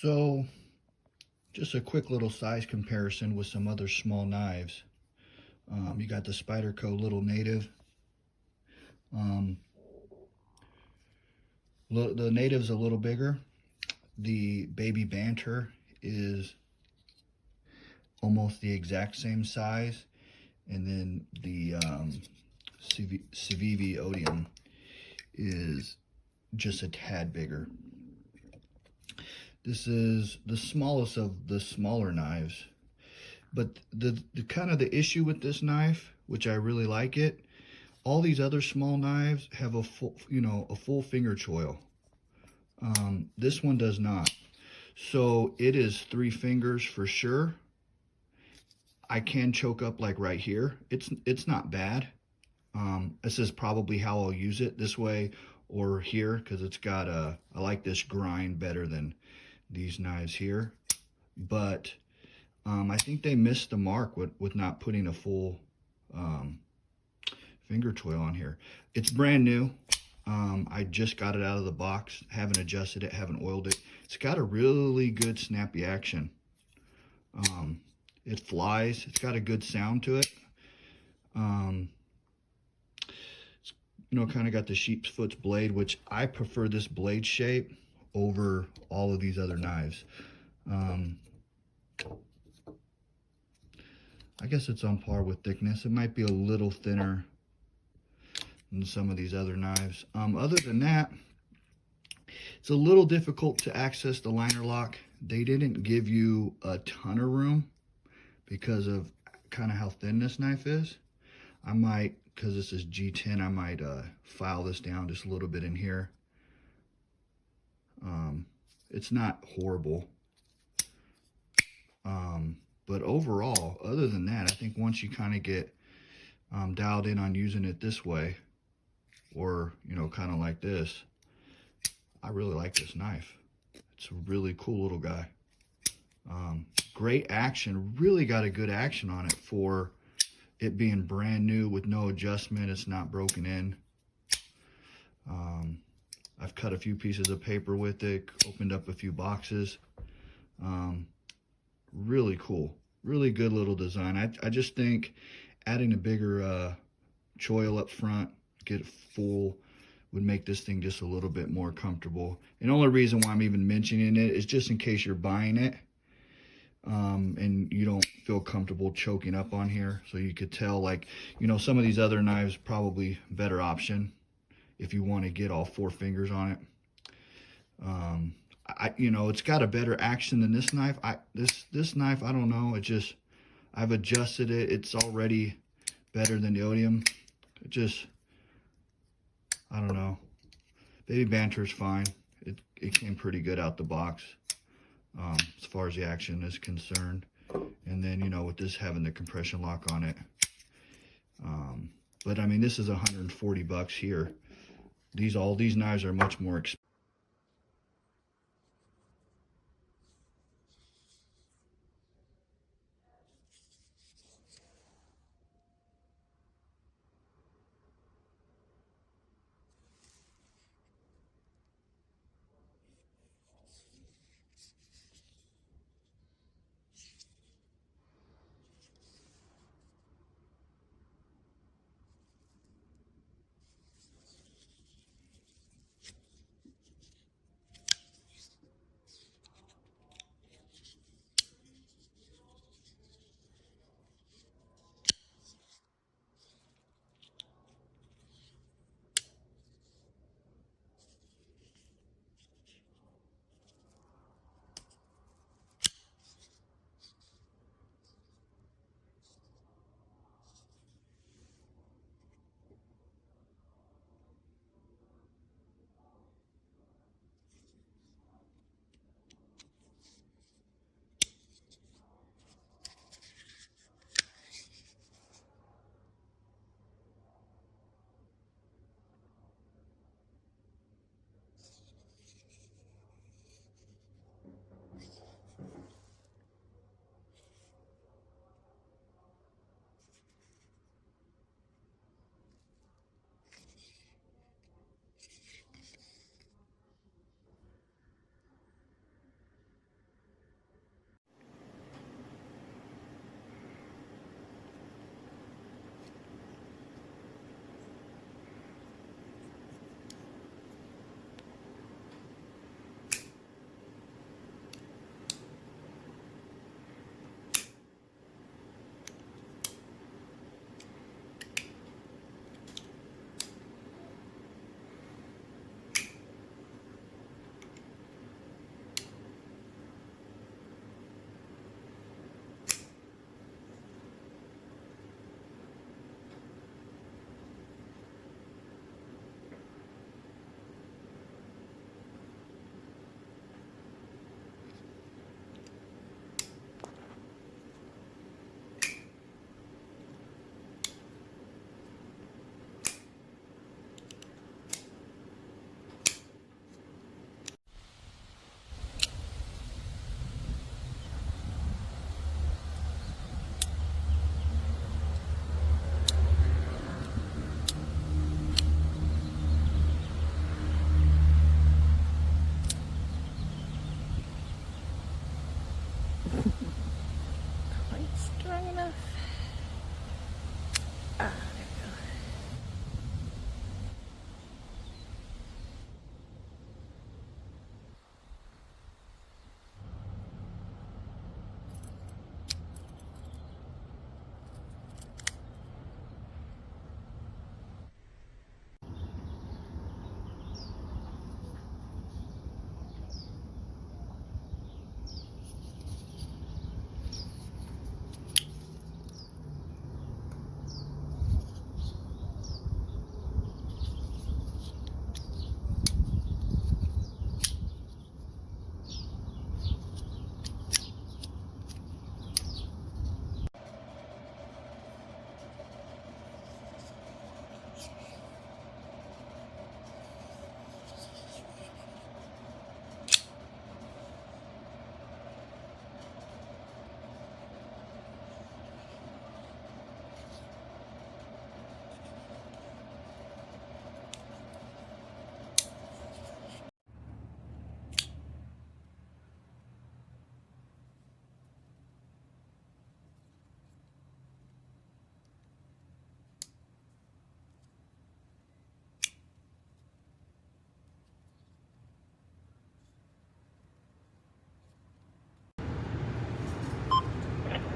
So, just a quick little size comparison with some other small knives. You got the Spyderco Little Native. The Native's a little bigger. The Baby Banter is almost the exact same size. And then the Civivi Odium is just a tad bigger. This is the smallest of the smaller knives. But the kind of the issue with this knife, which I really like it, all these other small knives have a full, a full finger choil. This one does not. So it is 3 fingers for sure. I can choke up like right here. It's not bad. This is probably how I'll use it, this way or here, because it's got I like this grind better than these knives here. But I think they missed the mark with not putting a full finger choil on here. It's brand new. I just got it out of the box, haven't adjusted it, haven't oiled it. It's got a really good snappy action. It flies, it's got a good sound to it. It's, kind of got the sheep's foot's blade, which I prefer this blade shape over all of these other knives. I guess it's on par with thickness. It might be a little thinner than some of these other knives. Other than that, it's a little difficult to access the liner lock. They didn't give you a ton of room because of kind of how thin this knife is. I might, because this is G10, I might file this down just a little bit in here. It's not horrible. But overall, other than that, I think once you kind of get dialed in on using it this way, or, kind of like this, I really like this knife. It's a really cool little guy. Great action, really got a good action on it for it being brand new with no adjustment. It's not broken in. I've cut a few pieces of paper with it, opened up a few boxes. Really cool, really good little design. I just think adding a bigger choil up front, get it full, would make this thing just a little bit more comfortable. And the only reason why I'm even mentioning it is just in case you're buying it and you don't feel comfortable choking up on here. So you could tell, like, some of these other knives probably better option if you want to get all 4 fingers on it. It's got a better action than this knife. This knife, I don't know. I've adjusted it. It's already better than the Odium. I don't know. Baby Banter's fine. It came pretty good out the box as far as the action is concerned. And then, with this having the compression lock on it. But I mean, this is $140 here. All these knives are much more expensive.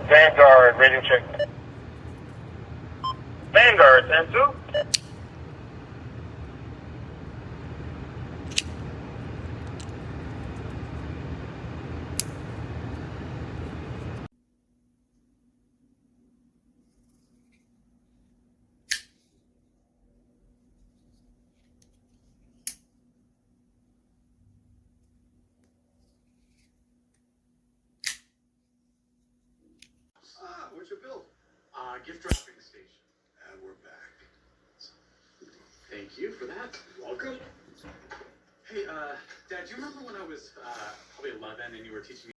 Vanguard, radio check. Vanguard, 10-2. Where's your bill? Gift dropping station. And we're back. Thank you for that. Welcome. Hey, Dad, do you remember when I was probably 11 and you were teaching me